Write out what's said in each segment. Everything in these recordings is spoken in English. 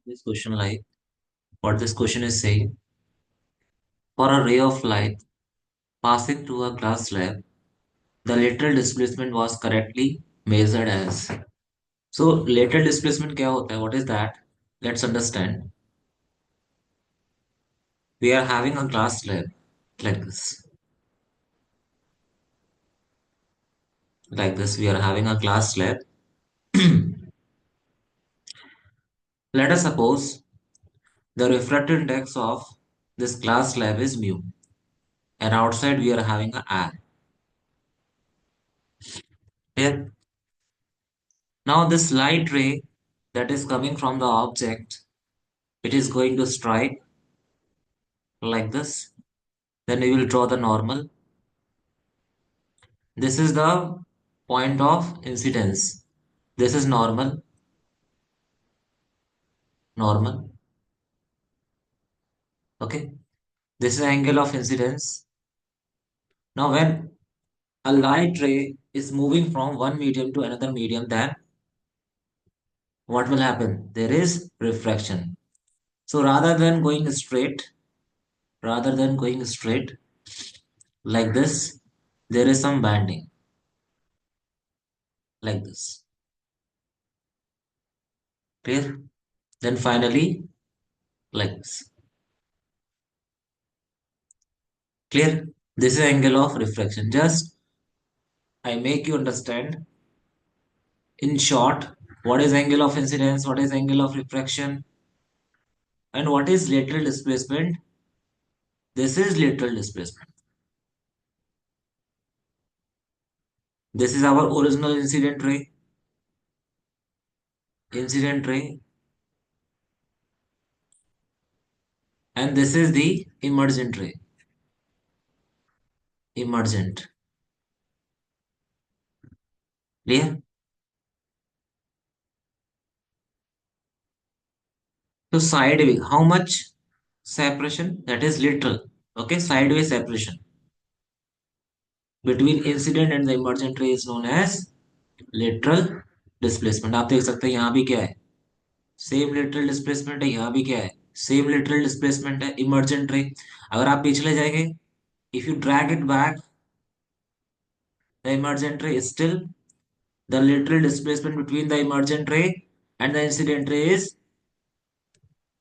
This question, like what this question is saying, for a ray of light passing through a glass slab, the lateral displacement was correctly measured as. So lateral displacement क्या होता है? What is that? Let's understand. We are having a glass slab like this. Like this, we are having a glass slab. Let us suppose the refractive index of this glass slab is mu, and outside we are having a r. Here, now this light ray that is coming from the object, it is going to strike like this. Then we will draw the normal. This is the point of incidence. This is normal, normal. Okay. This is angle of incidence. Now, when a light ray is moving from one medium to another medium, then what will happen? There is refraction. So rather than going straight like this, there is some bending like this. Clear? Then finally, like this. Clear? This is angle of refraction. Just I make you understand in short what is angle of incidence, what is angle of refraction, and what is lateral displacement. This is lateral displacement. This is our original incident ray, and this is the emergent ray, emergent. Clear? So sideways, how much separation? That is lateral. Okay, sideways separation between incident and the emergent ray is known as lateral displacement. आप देख सकते हैं यहाँ भी क्या है, same lateral displacement है, यहाँ भी क्या है, सेम लेटरल डिस्प्लेसमेंट है, इमर्जेंट रे. अगर आप पिछले जाएंगे, if you drag it back, the emergent रे is still, the lateral displacement between the emergent ray and the incident ray is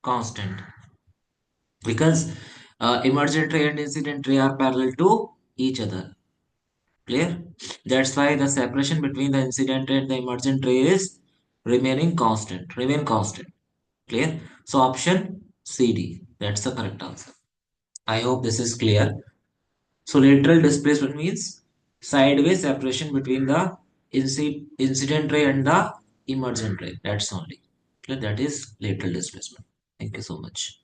constant, because emergent ray and incident ray are parallel to each other. Clear? That's why the separation between the incident ray and the emergent ray is remain constant. Clear? So option CD, that's the correct answer. I hope this is clear. So lateral displacement means sideways separation between the incident ray and the emergent ray. That's only. That is lateral displacement. Thank you so much.